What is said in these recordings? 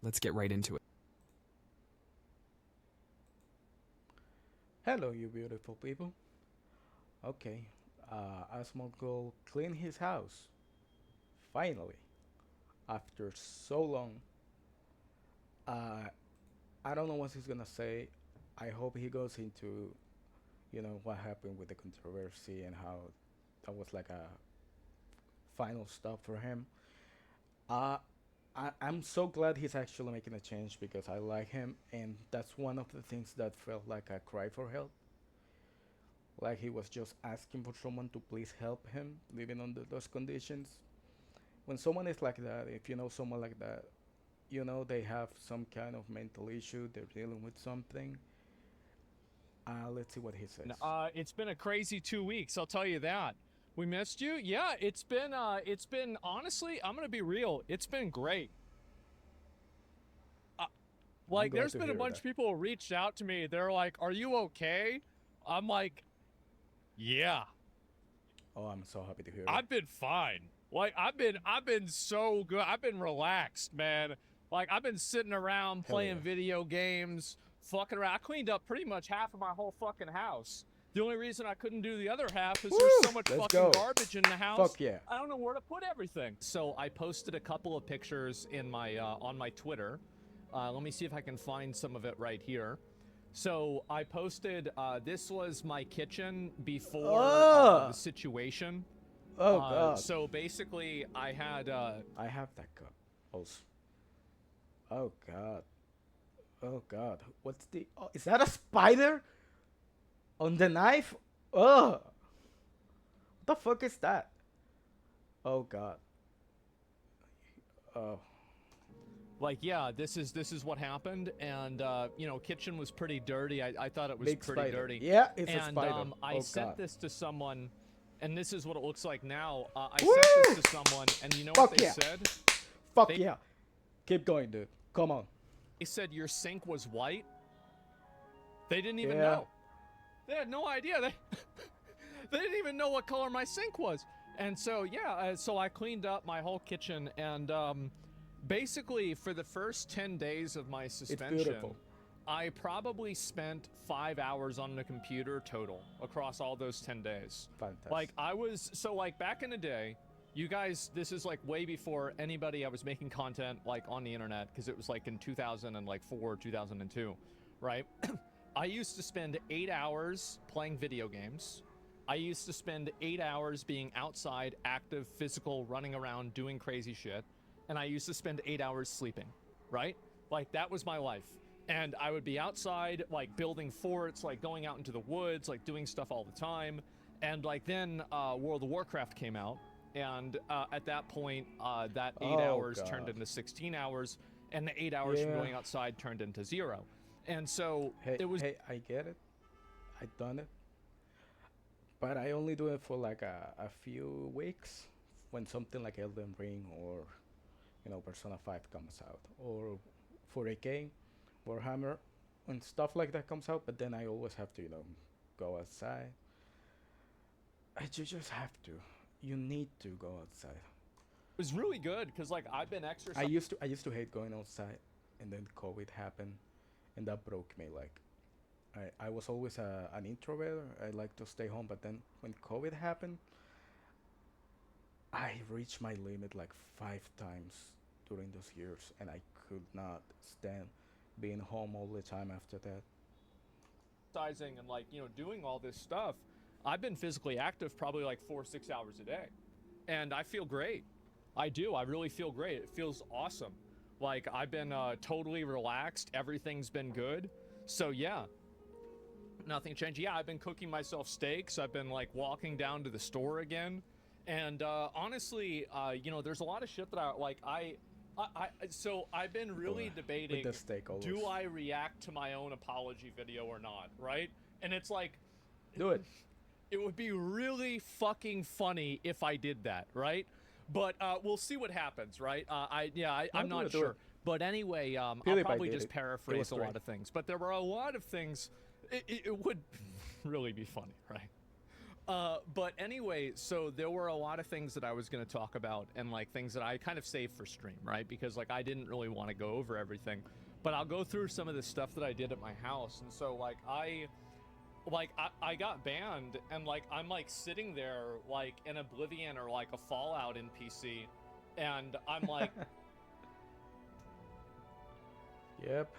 let's get right into it. Hello, you beautiful people. Okay, asmondgold cleaned his house. Finally, after so long. Uh, I don't know what he's gonna say. I hope he goes into, what happened with the controversy and how that was like a final stop for him. Uh, I'm so glad he's actually making a change because I like him, and that's one of the things that felt like a cry for help. Like he was just asking for someone to please help him living under those conditions. When someone is like that, if you know someone like that, they have some kind of mental issue, they're dealing with something. Let's see what he says. It's been a crazy 2 weeks, I'll tell you that. We missed you. Yeah, it's been honestly, I'm gonna be real. It's been great. Uh, I'm like, glad there's to been a hear bunch that. of people who reached out to me. They're like, "Are you okay?" I'm like, "Yeah, Oh, I'm so happy to hear that. I've been fine. Like, I've been so good. I've been relaxed, man. Like, I've been sitting around Hell playing yeah. video games, fucking around. I cleaned up pretty much half of my whole fucking house. The only reason I couldn't do the other half is Woo! there's so much Let's fucking go. garbage in the house. Fuck yeah. I don't know where to put everything. So I posted a couple of pictures in my on my Twitter. Let me see if I can find some of it right here. So I posted. This was my kitchen before the Oh, situation. oh god. So basically, I had I have that cup also. Oh god. Oh god. What's the? Oh, is that a spider on the knife? Oh, what the fuck is that? Oh god. Oh, yeah, this is what happened, and kitchen was pretty dirty. I thought it was big pretty spider. dirty, Yeah, it's a and spider. I Oh sent god. this to someone, and this is what it looks like now. I Woo! sent this to someone, and you know what Fuck they yeah. said? Fuck They yeah. Keep going, dude. Come on. they said your sink was white. They didn't even Yeah. know. They had no idea. They they didn't even know what color my sink was. And so yeah, so I cleaned up my whole kitchen, and basically for the first 10 days of my It's suspension, beautiful. I probably spent 5 hours on the computer total across all those 10 days. Fantastic. Like, like back in the day, you guys, this is like way before anybody I was making content like on the internet, because it was like in 2004, 2002, right? I used to spend 8 hours playing video games. I used to spend 8 hours being outside, active, physical, running around, doing crazy shit. And I used to spend 8 hours sleeping, right? Like, that was my life. And I would be outside, like, building forts, like, going out into the woods, like, doing stuff all the time. And, like, then World of Warcraft came out. And at that point, that 8 hours turned God. into 16 hours. And the 8 hours from Yeah. going outside turned into 0. And so Hey, it was hey, I get it. I done it. But I only do it for like a few weeks when something like Elden Ring or Persona 5 comes out or 40K, Warhammer, and stuff like that comes out. But then I always have to go outside. You just have to. You need to go outside. was really good because, like, I've been I exercising. used to hate going outside, and then COVID happened, and that broke me. Like I was always an introvert. I like to stay home, but then when COVID happened, I reached my limit like 5 times during those years, and I could not stand being home all the time after that. And, like, doing all this stuff, I've been physically active probably like 4 or 6 hours a day, and I feel great. I do. I really feel great. It feels awesome. Like, I've been totally relaxed. Everything's been good. So yeah, nothing changed. Yeah, I've been cooking myself steaks. I've been, like, walking down to the store again. And honestly, there's a lot of shit that so I've been really With debating, the steak always. do I react to my own apology video or not, right? And it's like, Do it. it would be really fucking funny if I did that, right? But we'll see what happens, right? I'm No, do not it, do sure. it. But anyway, I'll PewDiePie probably did just it. It paraphrase was a great. lot of things. But there were a lot of things. It would really be funny, right? But anyway, so there were a lot of things that I was going to talk about and like things that I kind of saved for stream, right? Because like I didn't really want to go over everything, but I'll go through some of the stuff that I did at my house. And so like I got banned and like I'm like sitting there like in Oblivion or like a Fallout in PC, and I'm like, Yep.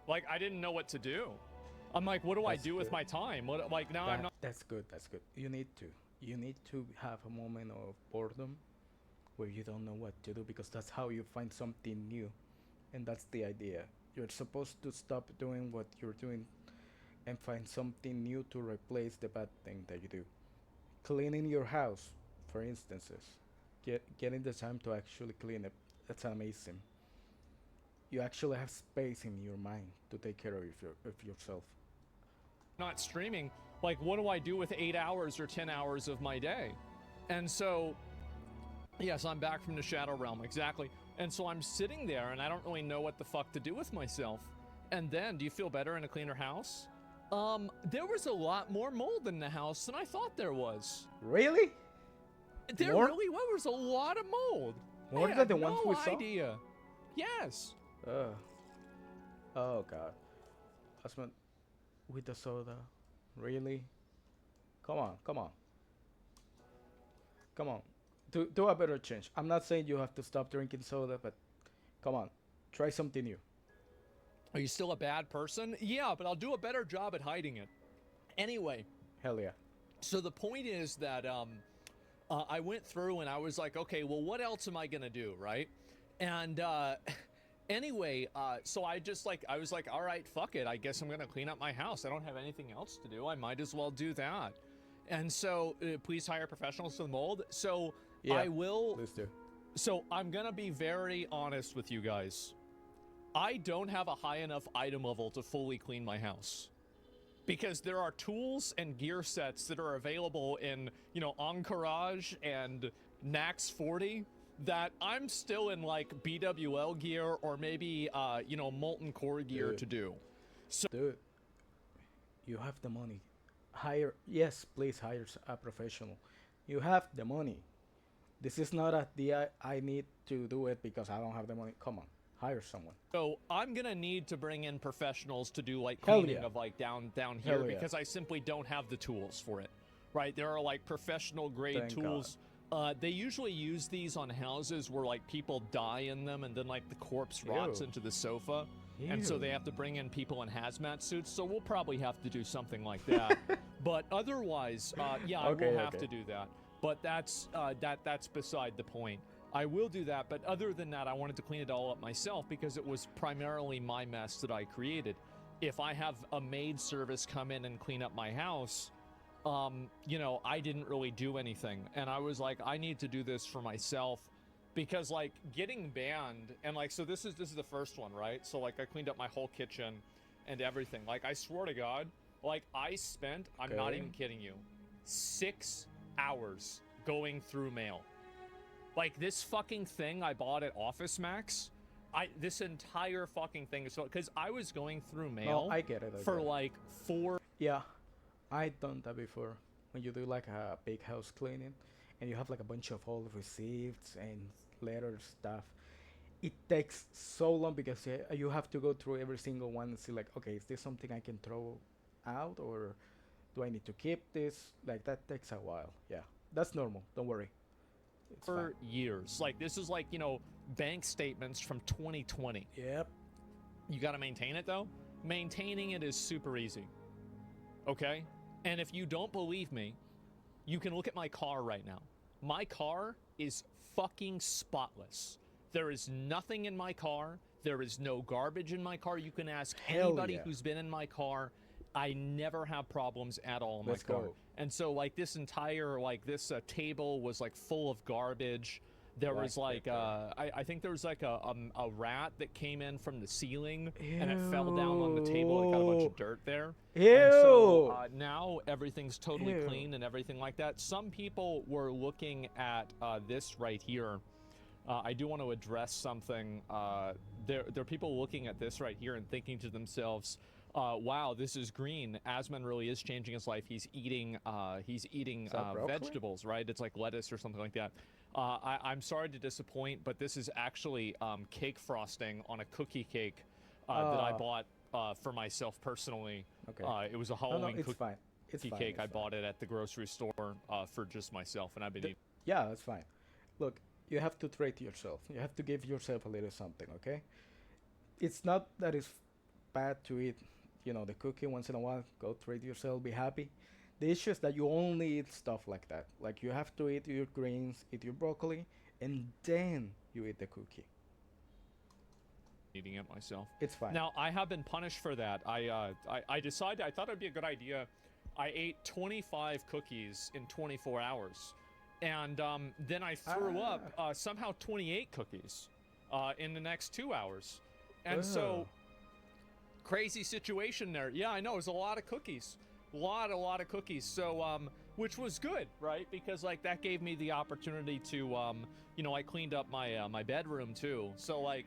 like I didn't know what to do. I'm like, what do I That's do with good. my time? What like now I'm not. That's good. That's good. You need to. You need to have a moment of boredom where you don't know what to do because that's how you find something new, and that's the idea. You're supposed to stop doing what you're doing and find something new to replace the bad thing that you do. Cleaning your house, for instances, getting the time to actually clean it. That's amazing. You actually have space in your mind to take care of yourself. Not streaming, like what do I do with 8 hours or 10 hours of my day? And so yes, I'm back from the shadow realm, exactly. And so I'm sitting there and I don't really know what the fuck to do with myself. And then, do you feel better in a cleaner house? There was a lot more mold in the house than I thought there was. Really? There More? really was a lot of mold. More I than had the ones no we saw? idea. Yes. Uh, oh god. Asmund, with the soda? Really? Come on, come on. Come on. Do a better change. I'm not saying you have to stop drinking soda, but come on. Try something new. Are you still a bad person? Yeah, but I'll do a better job at hiding it. Anyway, Hell yeah. so the point is that I went through and I was like, okay, well, what else am I gonna do, right? And anyway, so I was like, all right, fuck it. I guess I'm gonna clean up my house. I don't have anything else to do. I might as well do that. And so, please hire professionals to mold. So Yeah. I will. Please do. So I'm gonna be very honest with you guys. I don't have a high enough item level to fully clean my house. Because there are tools and gear sets that are available in, you know, Encourage and Nax 40 that I'm still in like BWL gear or maybe, you know, Molten Core gear Dude. to do. Dude, you have the money. Hire, yes, please hire a professional. You have the money. This is not I need to do it because I don't have the money. Come on, hire someone. So I'm gonna need to bring in professionals to do like Hell cleaning yeah. of like down here Hell yeah. because I simply don't have the tools for it. Right? There are like professional grade Thank tools. They usually use these on houses where like people die in them and then like the corpse rots Ew. into the sofa. And so Ew. they have to bring in people in hazmat suits. So we'll probably have to do something like that. But otherwise, yeah, I Okay, will have okay. to do that. But that's beside the point. I will do that, but other than that, I wanted to clean it all up myself because it was primarily my mess that I created. If I have a maid service come in and clean up my house, you know, I didn't really do anything. And I was like, I need to do this for myself because like getting banned and like, so this is the first one, right? So like I cleaned up my whole kitchen and everything. Like I swear to God, like I spent, I'm not Okay. even kidding you, 6 hours going through mail. Like this fucking thing I bought at Office Max, this entire fucking thing is so, because I was going through mail No, I get it. I for get it. like 4. Yeah, I done that before. When you do like a big house cleaning, and you have like a bunch of old receipts and letter stuff, it takes so long because you have to go through every single one and see like, okay, is this something I can throw out or do I need to keep this? Like that takes a while. Yeah, that's normal. Don't worry. It's fine. for years. Like this is like, you know, bank statements from 2020. Yep. You got to maintain it though. Maintaining it is super easy. Okay? And if you don't believe me, you can look at my car right now. My car is fucking spotless. There is nothing in my car. There is no garbage in my car. You can ask Hell anybody yeah. who's been in my car. I never have problems at all in Let's my car. go. And so like this entire like this table was like full of garbage. There Black was like pepper. I think there was like a rat that came in from the ceiling and it fell down on the table. It got a bunch of Ew. dirt there. Ew. And so now everything's totally Ew. clean and everything like that. Some people were looking at this right here. I do want to address something. There are people looking at this right here and thinking to themselves, wow, this is green. Asmon really is changing his life. He's eating Is that broccoli? vegetables, right? It's like lettuce or something like that. I'm sorry to disappoint, but this is actually cake frosting on a cookie cake that I Oh, bought for myself personally. okay. It was a No, no, Halloween it's fine. It's cookie fine. cake. It's I fine. bought it at the grocery store for just myself, and I've been eating. Yeah, that's fine. Look, you have to treat yourself. You have to give yourself a little something, okay? It's not that it's bad to eat, the cookie once in a while. Go treat yourself, be happy. The issue is that you only eat stuff like that. Like you have to eat your greens, eat your broccoli, and then you eat the cookie. Eating it myself. It's fine. Now I have been punished for that. I decided I thought it'd be a good idea. I ate 25 cookies in 24 hours, and then I threw up somehow 28 cookies in the next 2 hours, and so crazy situation there. Yeah, I know, it was a lot of cookies, a lot of cookies. So which was good, right? Because like that gave me the opportunity to I cleaned up my bedroom too. So like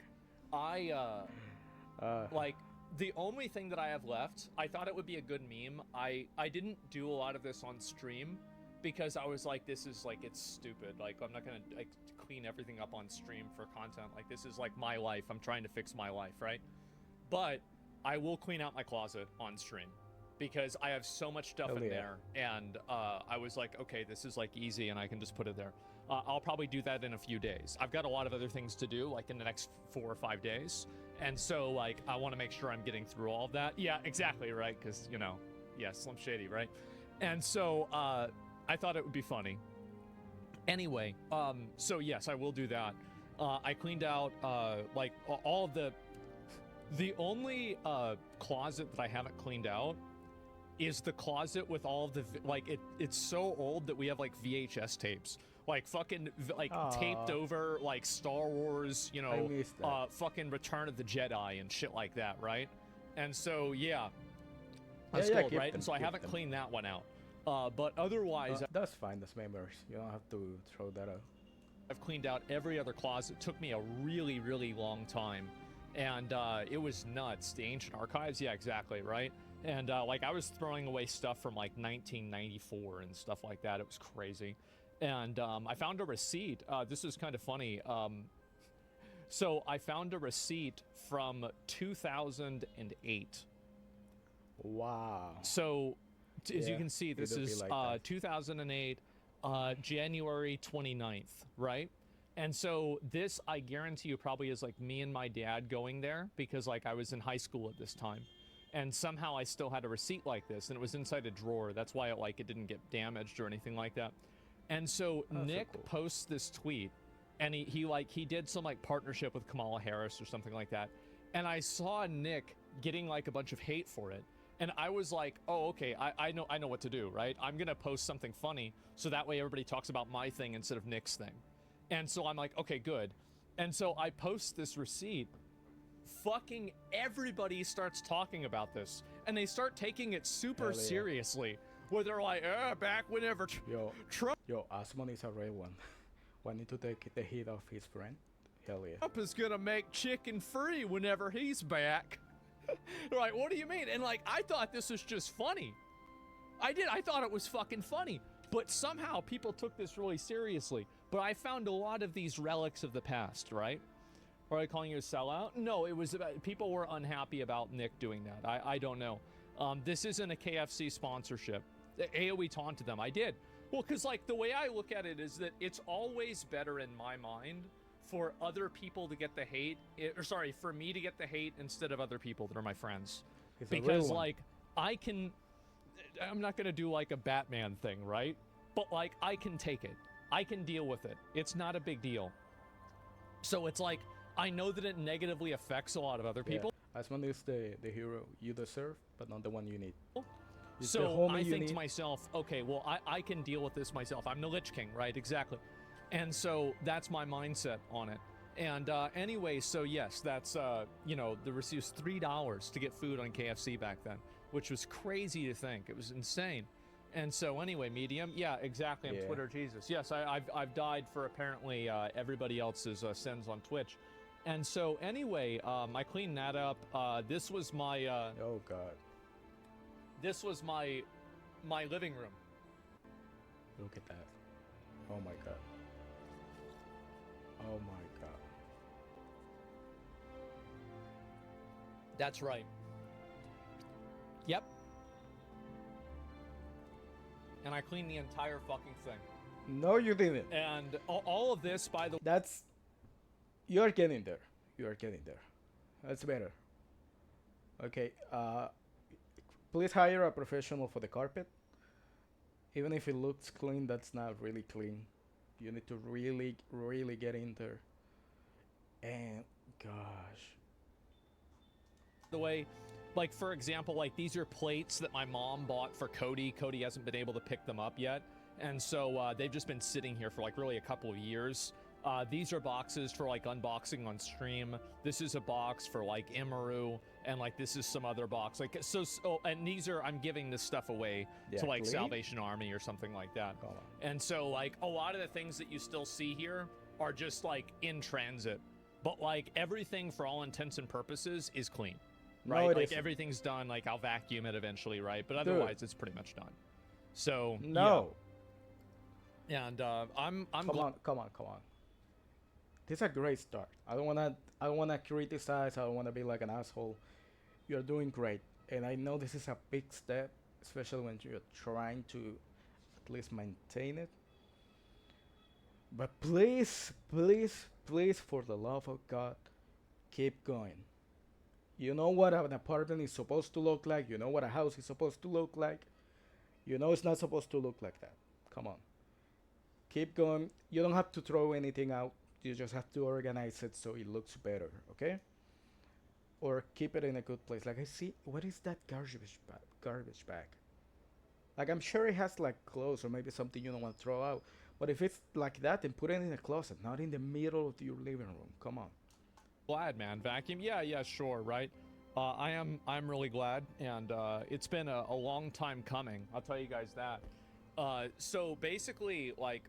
I like the only thing that I have left, I thought it would be a good meme. I didn't do a lot of this on stream because I was like, this is like, it's stupid. Like I'm not gonna like clean everything up on stream for content. Like this is like my life. I'm trying to fix my life, right? But I will clean out my closet on stream because I have so much stuff in there, and I was like, okay, this is like easy, and I can just put it there. I'll probably do that in a few days. I've got a lot of other things to do, like in the next 4 or 5 days, and so like I want to make sure I'm getting through all of that. Yeah, exactly, right? Because yeah, Slim Shady, right? And so I thought it would be funny. Anyway, so yes, I will do that. I cleaned out like all of the only closet that I haven't cleaned out is the closet with all of the it's so old that we have like VHS tapes, like fucking like taped over like Star Wars, I missed that. fucking Return of the Jedi and shit like that, right? And so yeah, Yeah, that's yeah, gold, keep right? them, And so I keep haven't them. cleaned that one out. But otherwise, That's fine. That's memories. You don't have to throw that out. I've cleaned out every other closet. It took me a really, really long time. And it was nuts. The ancient archives, yeah, exactly, right? And like I was throwing away stuff from like 1994 and stuff like that. It was crazy. And I found a receipt. This is kind of funny. So I found a receipt from 2008. Wow. So as you Yeah, can see, this it'll be is like that. 2008, January 29th, right? And so this, I guarantee you, probably is like me and my dad going there because like I was in high school at this time. And somehow I still had a receipt like this, and it was inside a drawer. That's why it didn't get damaged or anything like that. And so Oh, so Nick cool. posts this tweet, and he did some like partnership with Kamala Harris or something like that. And I saw Nick getting like a bunch of hate for it. And I was like, oh, okay, I know what to do, right? I'm gonna post something funny so that way everybody talks about my thing instead of Nick's thing. And so I'm like, okay, good. And so I post this receipt. Fucking everybody starts talking about this, and they start taking it super Hell yeah. seriously. Where they're like, back whenever Yo, Asmon is a real one. Wanting to take the heat off his friend. Hell yeah. Trump is gonna make chicken free whenever he's back. Like, what do you mean? And like, I thought this was just funny. I thought it was fucking funny. But somehow people took this really seriously. But I found a lot of these relics of the past, right? Are I calling you a sellout? No, it was about people were unhappy about Nick doing that. I don't know. This isn't a KFC sponsorship. AOE taunted them. I did. Well, because like the way I look at it is that it's always better in my mind for other people to get the hate, for me to get the hate instead of other people that are my friends. He's a real Because one. like I'm not gonna do like a Batman thing, right? But like I can take it. I can deal with it. It's not a big deal. So it's like I know that it negatively affects a lot of other people. Yeah. Asmon is the hero you deserve, but not the one you need. It's the So homie I you think to need. myself, okay, well, I can deal with this myself. I'm the Lich King, right? Exactly. And so that's my mindset on it. And anyway, so yes, that's, the receipt was $3 to get food on KFC back then, which was crazy to think. It was insane. And so anyway, Medium, yeah, exactly. I'm Yeah. Twitter Jesus. Yes, I've died for apparently everybody else's sins on Twitch. And so anyway, I cleaned that up. This was my Oh God, my living room. look at that. Oh my God. Oh my God. That's right. Yep. And I cleaned the entire fucking thing. No, you didn't. And all of this, by the That's you're getting there. You're getting there. That's better. Okay. Please hire a professional for the carpet. Even if it looks clean, that's not really clean. You need to really, really get in there. And gosh, way, like for example, like these are plates that my mom bought for Cody. Cody hasn't been able to pick them up yet, and so they've just been sitting here for like really a couple of years. These are boxes for like unboxing on stream. This is a box for like Imaru, and like this is some other box. Like so, and these are I'm giving this stuff away yeah, to like clean? Salvation Army or something like that. Come on. And so like a lot of the things that you still see here are just like in transit, but like everything for all intents and purposes is clean, right? No, it like isn't. everything's done. Like I'll vacuum it eventually, right? But Dude. otherwise, it's pretty much done. So No. yeah. And I'm Come on, come on, come on. This is a great start. I don't wanna criticize. I don't wanna be like an asshole. You're doing great, and I know this is a big step, especially when you're trying to at least maintain it. But please, please, please, for the love of God, keep going. You know what an apartment is supposed to look like. You know what a house is supposed to look like. You know it's not supposed to look like that. Come on. Keep going. You don't have to throw anything out. You just have to organize it so it looks better, okay? Or keep it in a good place. Like I see, what is that garbage bag? Garbage bag. Like I'm sure it has like clothes or maybe something you don't want to throw out. But if it's like that, then put it in a closet, not in the middle of your living room. Come on. glad, man. Vacuum, yeah, sure, right? I'm really glad, and it's been a long time coming. I'll tell you guys that. So basically, like,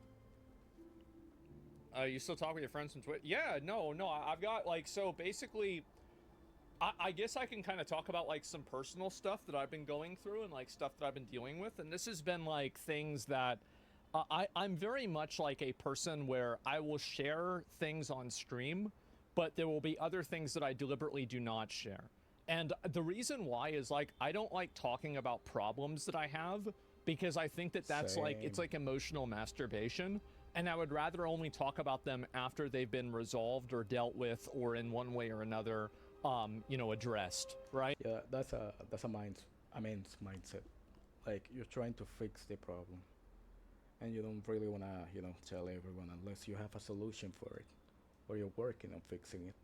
you still talk with your friends from Twitter? Yeah, no, I've got like, so basically, I guess I can kind of talk about like some personal stuff that I've been going through and like stuff that I've been dealing with, and this has been like things that I'm very much like a person where I will share things on stream, but there will be other things that I deliberately do not share. And the reason why is like I don't like talking about problems that I have because I think that that's like it's Same. like emotional masturbation, and I would rather only talk about them after they've been resolved or dealt with or in one way or another addressed, right? Yeah, that's a man's mindset. Like you're trying to fix the problem, and you don't really wanna tell everyone unless you have a solution for it, or you're working on fixing it.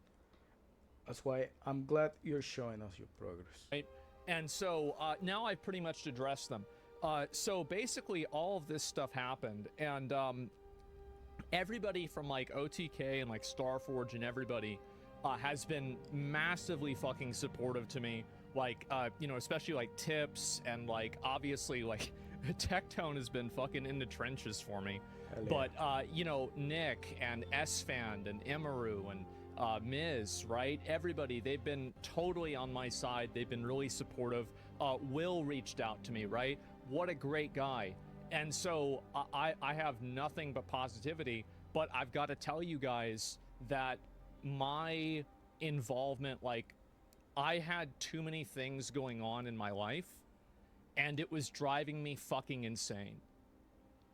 That's why I'm glad you're showing us your progress. Right? And so now I've pretty much addressed them. So basically, all of this stuff happened, and everybody from like OTK and like Starforge and everybody has been massively fucking supportive to me. Like, especially like tips and like obviously like Tectone has been fucking in the trenches for me. Hell But Nick and Sfand and Imaru and Miz, right? Everybody, they've been totally on my side. They've been really supportive. Will reached out to me, right? What a great guy. And so I have nothing but positivity, but I've got to tell you guys that my involvement, like, I had too many things going on in my life, and it was driving me fucking insane.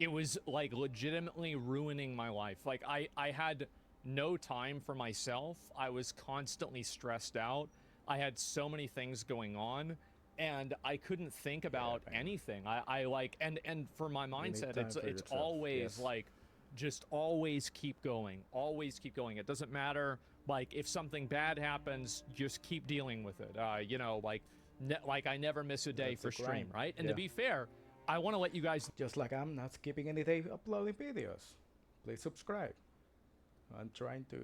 It was like legitimately ruining my life. Like I had no time for myself. I was constantly stressed out. I had so many things going on, and I couldn't think about man. anything. I like, and for my need mindset, time it's for yourself, always yes. like, just always keep going. Always keep going. It doesn't matter. Like if something bad happens, just keep dealing with it. Like I never miss a day That's for a stream, grind. right? And Yeah. to be fair, I want to let you guys Just like I'm not skipping any day uploading videos. Please subscribe. I'm trying to,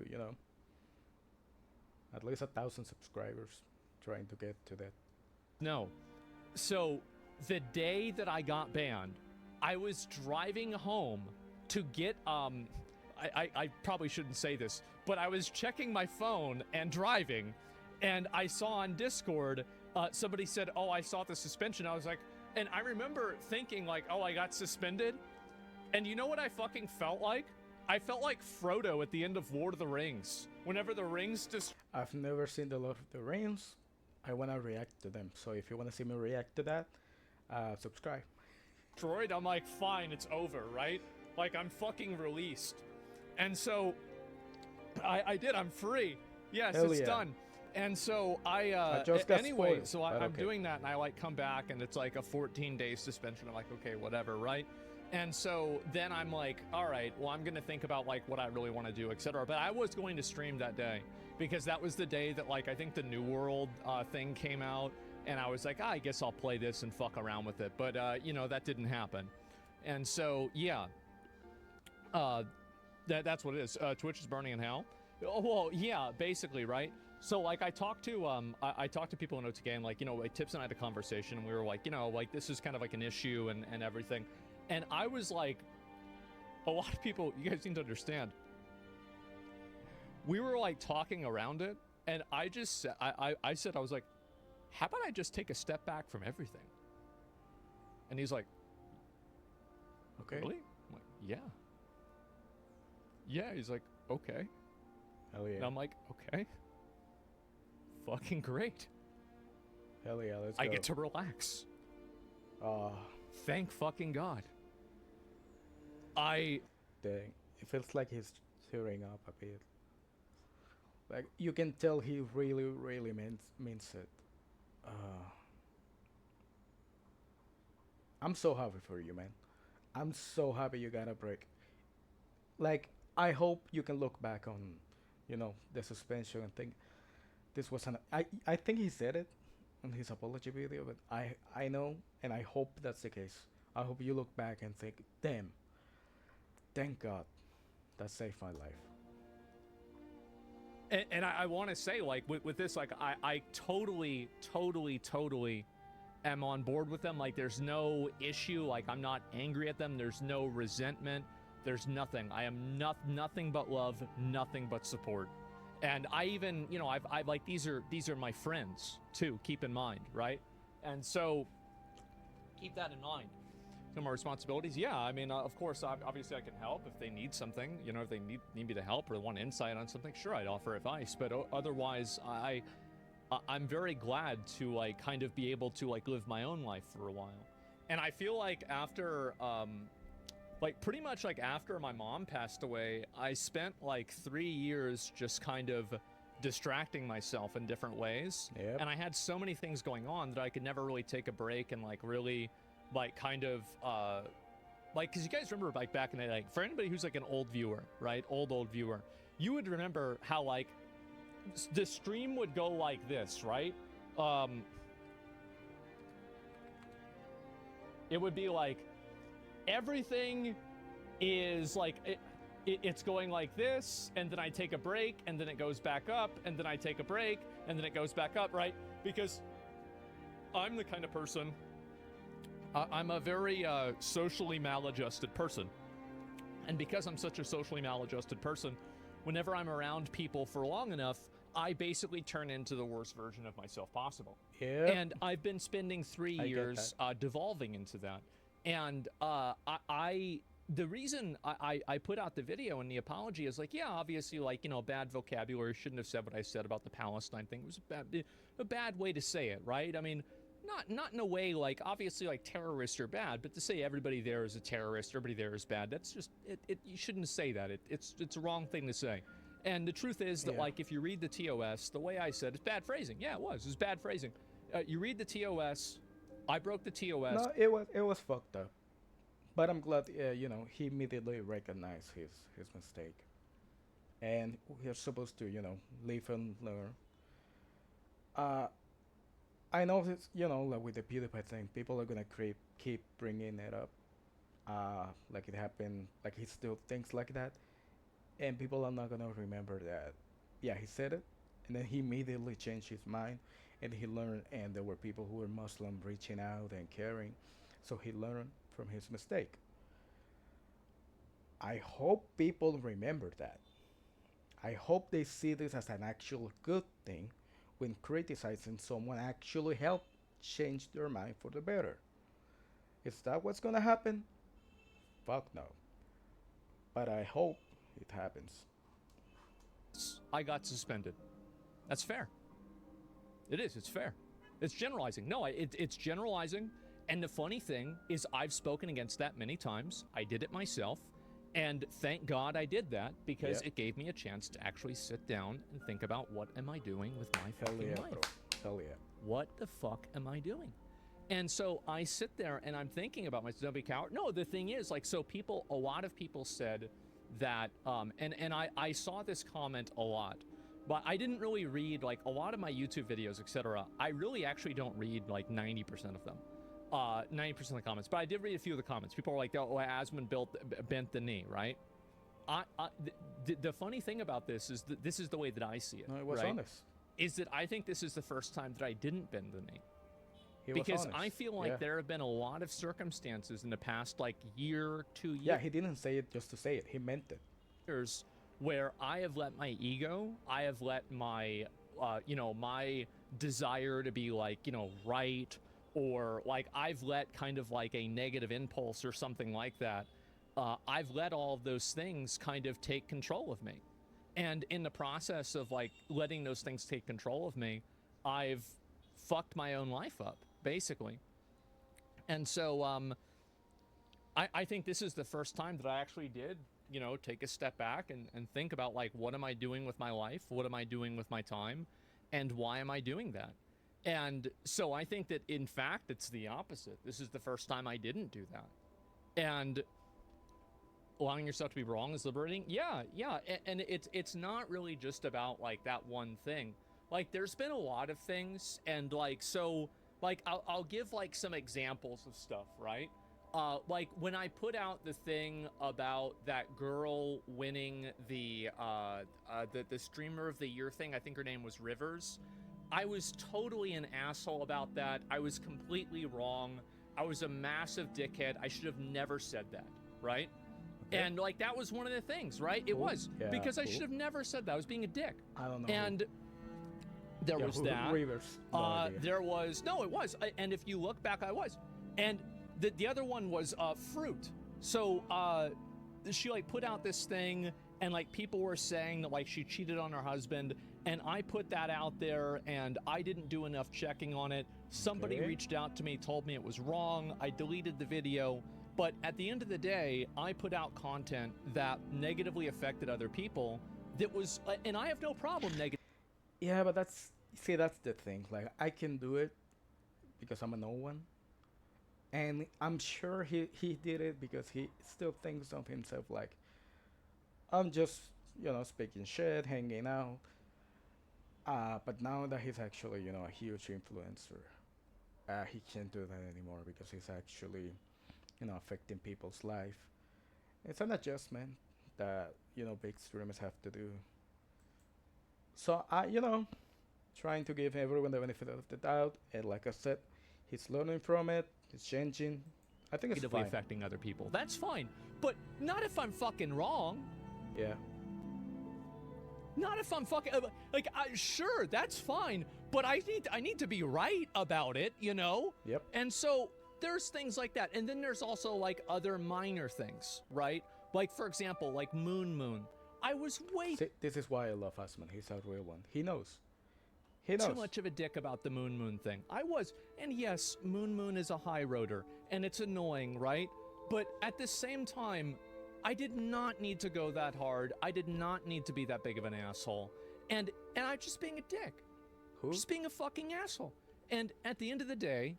at least 1,000 subscribers. Trying to get to that. know. So the day that I got banned, I was driving home to get I probably shouldn't say this, but I was checking my phone and driving, and I saw on Discord somebody said, "Oh, I saw the suspension." I was like, and I remember thinking like, "Oh, I got suspended," and you know what I fucking felt like? I felt like Frodo at the end of Lord of the Rings. Whenever the rings I've never seen the Lord of the Rings. I wanna react to them. So if you wanna see me react to that, subscribe. destroyed, I'm like, fine, it's over, right? Like, I'm fucking released. And so I did. I'm free. Yes, Hell it's yeah. done. And so I just got anyway, spoiled, so but I'm okay. doing that, and I like come back, and it's like a 14-day suspension. I'm like, okay, whatever, right? And so then I'm like, all right, well, I'm gonna think about like what I really want to do, etc. But I was going to stream that day because that was the day that like I think the New World thing came out, and I was like, I guess I'll play this and fuck around with it. But you know, that didn't happen. And so yeah, that's what it is. Twitch is burning in hell. Oh, well, yeah, basically, right? So like I talked to I talked to people in OTK, and like, you know, like Tips and I had a conversation, and we were like, you know, like this is kind of like an issue and everything. And I was like, a lot of people, you guys need to understand, we were like talking around it, and I just said, I said, I was like, how about I just take a step back from everything? And he's like, Okay. really? I'm like, yeah. Yeah, he's like, okay. Hell yeah. And I'm like, okay. Fucking great. Hell yeah, let's go. I get to relax. Ah, Thank fucking God. I dang. It feels like he's tearing up a bit. Like, you can tell he really, really means it. Uh, I'm so happy for you, man. I'm so happy you got a break. Like, I hope you can look back on, you know, the suspension and think this was I think he said it in his apology video, but I know and I hope that's the case. I hope you look back and think, damn, thank God, that saved my life. and I want to say, like, with this, like, I totally am on board with them. Like, there's no issue. Like, I'm not angry at them. There's no resentment. There's nothing. I am nothing but love, nothing but support. And I even, you know, I've like, these are my friends too, keep in mind, right? And so keep that in mind. Some of my responsibilities, yeah, I mean, of course, obviously I can help if they need something, you know, if they need me to help or want insight on something, sure, I'd offer advice. But otherwise, I'm very glad to like kind of be able to like live my own life for a while. And I feel like after like pretty much like after my mom passed away, I spent like 3 years just kind of distracting myself in different ways. Yep. And I had so many things going on that I could never really take a break and like really like kind of like, because you guys remember like back in the day, like for anybody who's like an old viewer, right, old viewer, you would remember how like the stream would go like this, right? It would be like everything is like it's going like this, and then I take a break, and then it goes back up, and then I take a break, and then it goes back up, right? Because I'm the kind of person, I'm a very socially maladjusted person. And because I'm such a socially maladjusted person, whenever I'm around people for long enough, I basically turn into the worst version of myself possible. Yep. And I've been spending 3 years devolving into that. And the reason I put out the video and the apology is like, yeah, obviously, like, you know, bad vocabulary, shouldn't have said what I said about the Palestine thing. It was a bad way to say it, right? I mean, not in a way like, obviously, like, terrorists are bad, but to say everybody there is a terrorist, everybody there is bad, that's just, you shouldn't say that. It's a wrong thing to say. And the truth is that, like, if you read the TOS, the way I said, it's bad phrasing. Yeah, it was bad phrasing. You read the TOS, I broke the TOS. No, it was fucked up. But I'm glad, you know, he immediately recognized his mistake. And we're supposed to, you know, live and learn. I know this, you know, like with the PewDiePie thing, people are gonna keep bringing it up. Like it happened, like he still thinks like that. And people are not gonna remember that. Yeah, he said it, and then he immediately changed his mind, and he learned, and there were people who were Muslim reaching out and caring, so he learned from his mistake. I hope people remember that. I hope they see this as an actual good thing when criticizing someone actually help change their mind for the better. Is that what's gonna happen? Fuck no. But I hope it happens. I got suspended. That's fair. It is. It's fair. It's generalizing. No, it's generalizing. And the funny thing is, I've spoken against that many times. I did it myself. And thank God I did that, because it gave me a chance to actually sit down and think about, what am I doing with my fucking life? Bro. Hell yeah. What the fuck am I doing? And so I sit there and I'm thinking about myself. Don't be a coward. No, the thing is, like, so people, a lot of people said that, and I saw this comment a lot, but I didn't really read, like, a lot of my YouTube videos, etc. I really actually don't read, like, 90% of them. 90% of the comments, but I did read a few of the comments. People are like, "Oh, Asmund bent the knee," right? The funny thing about this is that this is the way that I see it. No, it was right? honest. Is that I think this is the first time that I didn't bend the knee. He was Because honest. I feel like there have been a lot of circumstances in the past, like, year, 2 years. Yeah, he didn't say it just to say it. He meant it. Where I have let my ego, I have let my, my desire to be, like, right, or, like, I've let kind of like a negative impulse or something like that. I've let all of those things kind of take control of me. And in the process of, like, letting those things take control of me, I've fucked my own life up, basically. And so I think this is the first time that I actually did, take a step back and think about, like, what am I doing with my life? What am I doing with my time? And why am I doing that? And so I think that, in fact, it's the opposite. This is the first time I didn't do that. And allowing yourself to be wrong is liberating. Yeah. And it's not really just about, like, that one thing. Like, there's been a lot of things, and, like, so, like, I'll give, like, some examples of stuff, right? Like, when I put out the thing about that girl winning the streamer of the year thing, I think her name was Rivers. I was totally an asshole about that. I was completely wrong. I was a massive dickhead. I should have never said that, right? Okay. And, like, that was one of the things, right? It was. Yeah, because I should have never said that. I was being a dick. I don't know. And there was that. Rivers. There was. No, it was. And if you look back, I was. And the other one was Fruit. So she, like, put out this thing, and, like, people were saying that, like, she cheated on her husband. And I put that out there, and I didn't do enough checking on it. Somebody reached out to me, told me it was wrong. I deleted the video. But at the end of the day, I put out content that negatively affected other people. That was, and I have no problem negative. Yeah, but that's the thing. Like, I can do it because I'm a no one. And I'm sure he did it because he still thinks of himself like, I'm just, speaking shit, hanging out. But now that he's actually, a huge influencer, he can't do that anymore because he's actually, affecting people's life. It's an adjustment that, big streamers have to do. So trying to give everyone the benefit of the doubt, and like I said, he's learning from it, he's changing. I think it's fine. Affecting other people. That's fine, but not if I'm fucking wrong. Yeah. Not if I'm fucking, like, sure, that's fine, but I need to be right about it, Yep. And so there's things like that, and then there's also, like, other minor things, right? Like, for example, like Moon. I was way. See, this is why I love Asmond. He's a real one. He knows. Too much of a dick about the Moon thing. I was, and yes, Moon is a high roader, and it's annoying, right? But at the same time, I did not need to go that hard. I did not need to be that big of an asshole. And I'm just being a dick. Who? Just being a fucking asshole. And at the end of the day,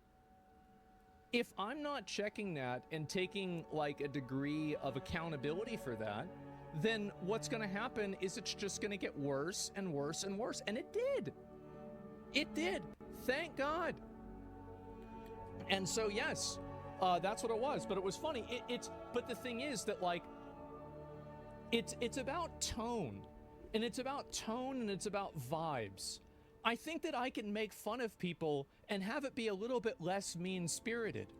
if I'm not checking that and taking, like, a degree of accountability for that, then what's going to happen is it's just going to get worse and worse and worse. And it did. It did. Thank God. And so, yes, that's what it was. But it was funny. But the thing is that, like, it's about tone. And it's about tone, and it's about vibes. I think that I can make fun of people and have it be a little bit less mean-spirited.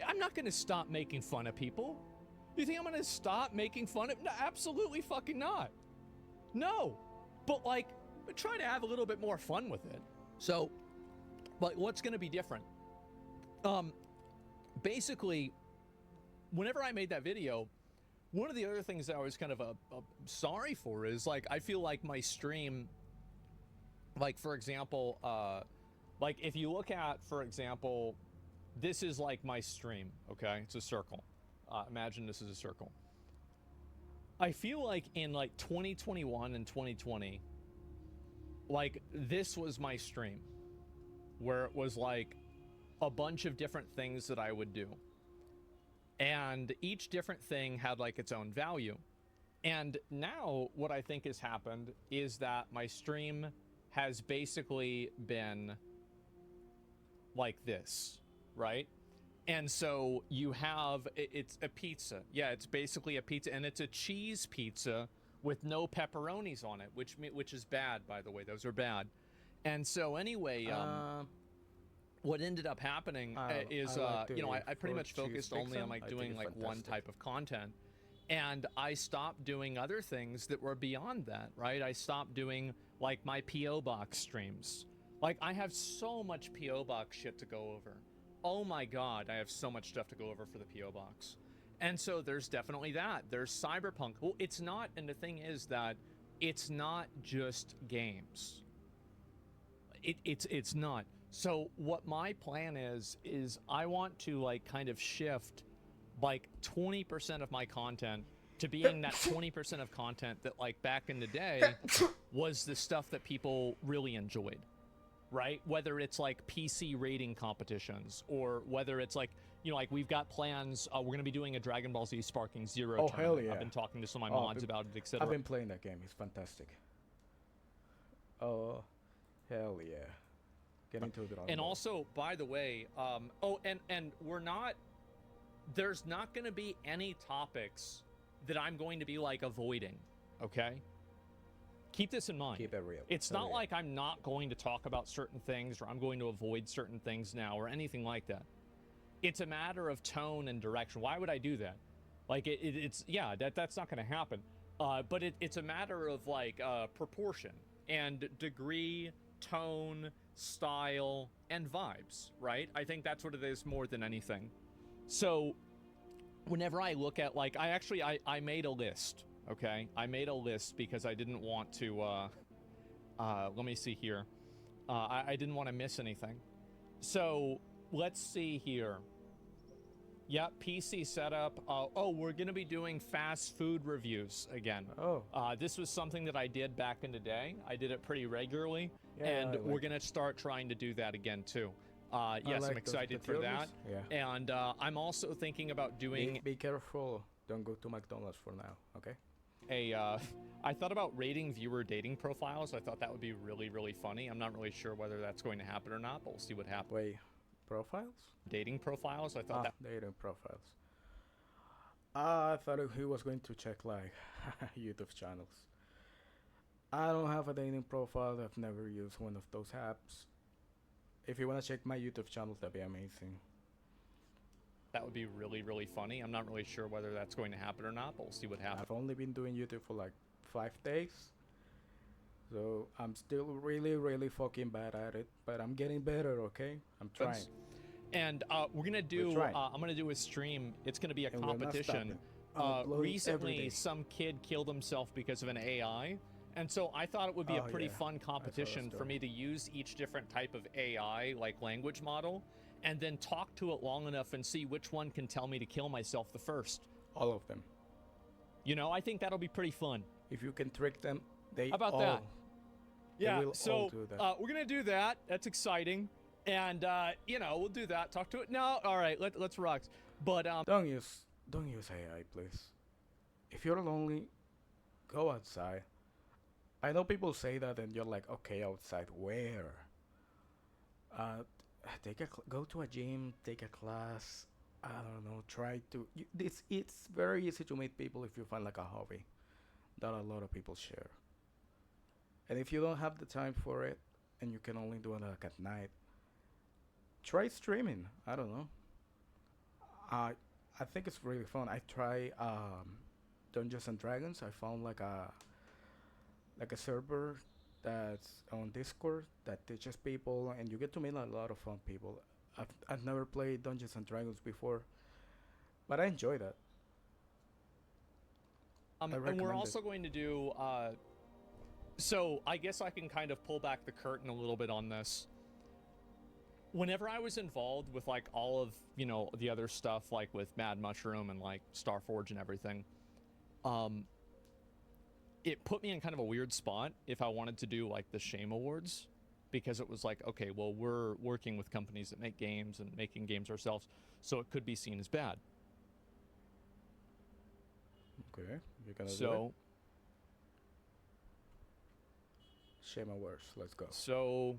I'm not going to stop making fun of people. You think I'm gonna stop making fun of? No, absolutely fucking not. No, but like, try to have a little bit more fun with it. So, like, what's gonna be different? Basically, whenever I made that video, one of the other things that I was kind of sorry for is like I feel like my stream, like for example, like if you look at, for example, this is like my stream. Okay, it's a circle. Imagine this is a circle. I feel like in like 2021 and 2020, like this was my stream, where it was like a bunch of different things that I would do. And each different thing had like its own value. And now what I think has happened is that my stream has basically been like this, right? And so you have, it's a pizza. Yeah, it's basically a pizza, and it's a cheese pizza with no pepperonis on it, which is bad, by the way. Those are bad. And so anyway, what ended up happening is, like you know, I pretty fruit much focused cheese only on pizza. like I think doing it's like one fantastic. type of content. And I stopped doing other things that were beyond that, right? I stopped doing like my P.O. box streams. Like I have so much P.O. box shit to go over. Oh my God, I have so much stuff to go over for the P.O. box. And so there's definitely that. There's Cyberpunk. Well, it's not, and the thing is that it's not just games. It's not. So what my plan is I want to like kind of shift like 20% of my content to being that 20% of content that like back in the day was the stuff that people really enjoyed, right? Whether it's like PC rating competitions or whether it's like, you know, like we've got plans, we're going to be doing a Dragon Ball Z Sparking Zero Oh, tournament. hell yeah. I've been talking to some of my Oh, mods about it, etc. I've been playing that game. It's fantastic. Oh, hell yeah. Get into Dragon And Ball. also, by the way, oh, and we're not, there's not going to be any topics that I'm going to be like avoiding, okay? Keep this in mind. Keep it real. It's Hell not yeah. like I'm not going to talk about certain things or I'm going to avoid certain things now or anything like that. It's a matter of tone and direction. Why would I do that? Like it's yeah, that's not going to happen. But it's a matter of like proportion and degree, tone, style, and vibes, right? I think that's what it is more than anything. So whenever I look at like, I made a list, okay? I made a list because I didn't want to, let me see here. I didn't want to miss anything. So let's see here. Yep, PC setup. Oh, we're going to be doing fast food reviews again. Oh. This was something that I did back in the day. I did it pretty regularly, Yeah, and I like we're going to start trying to do that again too. Yes, like I'm excited the for trailers. that. Yeah. And I'm also thinking about doing Be careful. Don't go to McDonald's for now, okay? I thought about rating viewer dating profiles. I thought that would be really, really funny. I'm not really sure whether that's going to happen or not, but we'll see what happens. Wait, profiles? Dating profiles. I thought that. Dating profiles. I thought he was going to check like YouTube channels. I don't have a dating profile. I've never used one of those apps. If you want to check my YouTube channel, that'd be amazing. That would be really, really funny. I'm not really sure whether that's going to happen or not, but we'll see what happens. I've only been doing YouTube for like 5 days. So I'm still really, really fucking bad at it. But I'm getting better, okay? I'm trying. And we're gonna do. I'm gonna do a stream. It's gonna be a And we're not competition. stopping. I'm uploading every Recently, day. some kid killed himself because of an AI, and so I thought it would be a Oh, pretty yeah. fun I saw that competition for story. me to use each different type of AI, like language model, and then talk to it long enough and see which one can tell me to kill myself the first. All of them. You know, I think that'll be pretty fun. If you can trick them, they How about all, that? they Yeah, will all so do that. we're gonna do that. That's exciting, and you know, we'll do that. Talk to it. No, all right, let's rock. But Don't use AI, please. If you're lonely, go outside. I know people say that, and you're like, okay, outside where? Go to a gym, take a class. I don't know. Try to. It's very easy to meet people if you find like a hobby that a lot of people share. And if you don't have the time for it, and you can only do it like at night, try streaming. I don't know. I I think it's really fun. I try Dungeons and Dragons. I found like a server that's on Discord that teaches people, and you get to meet a lot of fun people. I've never played Dungeons and Dragons before, but I enjoy that. I And we're recommend it. also going to do. So I guess I can kind of pull back the curtain a little bit on this. Whenever I was involved with like all of the other stuff, like with Mad Mushroom and like Starforge and everything, um, it put me in kind of a weird spot if I wanted to do like the Shame Awards, because it was like, okay, well, we're working with companies that make games and making games ourselves, so it could be seen as bad. Okay, you're gonna do it. So, Shame awards. Let's go. so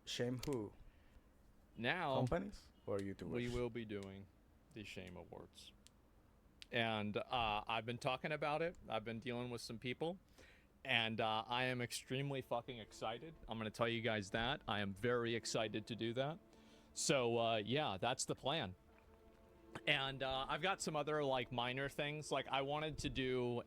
Shame who? now Companies or we YouTubers? will be doing the Shame Awards. And I've been talking about it. I've been dealing with some people, and I am extremely fucking excited. I'm going to tell you guys that. I am very excited to do that. So, yeah, that's the plan. And I've got some other, like, minor things. Like, I wanted to do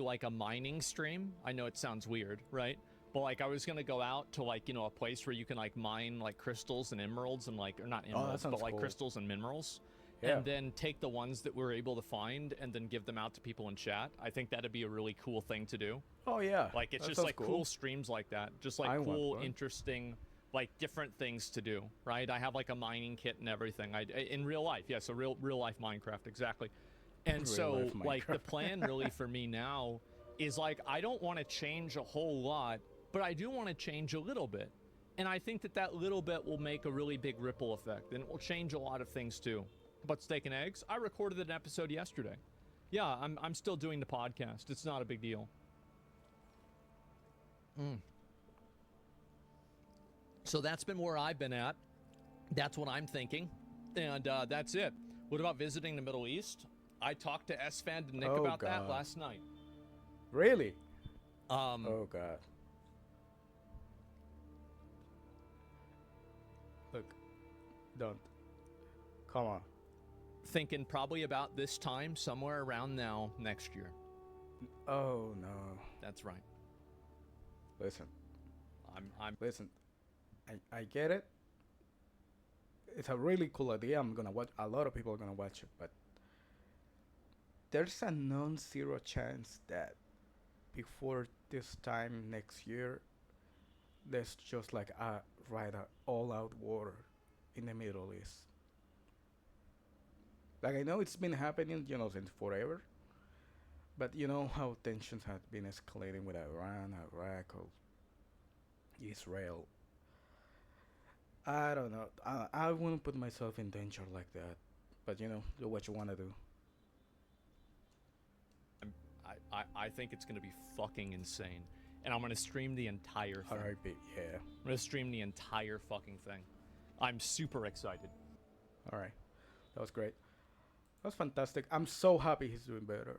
like a mining stream. I know it sounds weird, right? But like I was gonna go out to like a place where you can like mine like crystals and emeralds and like, or not Oh, that emeralds, but sounds like cool. crystals and minerals, Yeah, and then take the ones that we're able to find and then give them out to people in chat. I think that'd be a really cool thing to do. oh yeah, Like it's that just sounds like cool. cool streams like that, just like I want cool, one. interesting, like different things to do, right? I have like a mining kit and everything. In real life, yeah, so real life Minecraft, exactly. And Real so life like the Minecraft. plan really for me now is like I don't want to change a whole lot, but I do want to change a little bit. And I think that that little bit will make a really big ripple effect, and it will change a lot of things too. But steak and eggs, I recorded an episode yesterday. Yeah, I'm still doing the podcast. It's not a big deal. So that's been where I've been at. That's what I'm thinking. And that's it. What about visiting the Middle East? I talked to S-Fan and Nick Oh about that god. last night. Really? Um, Oh god. Look, don't. Come on. Thinking probably about this time, somewhere around now, next year. Oh no. That's right. Listen, I'm listen. I get it. It's a really cool idea. I'm gonna watch. A lot of people are gonna watch it, but there's a non-zero chance that before this time next year, there's just like a right a all-out war in the Middle East. Like I know it's been happening, since forever, but you know how tensions have been escalating with Iran, Iraq, or Israel. I don't know. I wouldn't put myself in danger like that, but do what you wanna do. I think it's gonna be fucking insane. And I'm gonna stream the entire thing. R.I.P. Yeah. I'm gonna stream the entire fucking thing. I'm super excited. All right. That was great. That was fantastic. I'm so happy he's doing better.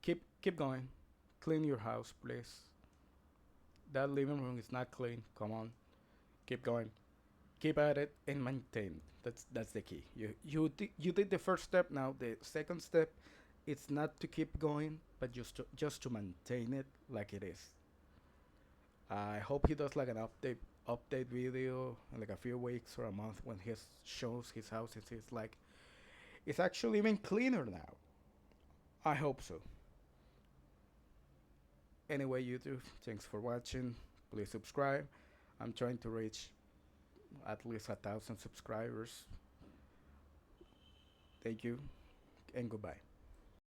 Keep going. Clean your house, please. That living room is not clean. Come on. Keep going. Keep at it and maintain. That's the key. You did the first step. Now the second step, it's not to keep going, but just to maintain it like it is. I hope he does like an update video in like a few weeks or a month when he shows his house. It's like it's actually even cleaner now. I hope so. Anyway, YouTube, thanks for watching. Please subscribe. I'm trying to reach at least 1,000 subscribers. Thank you and goodbye.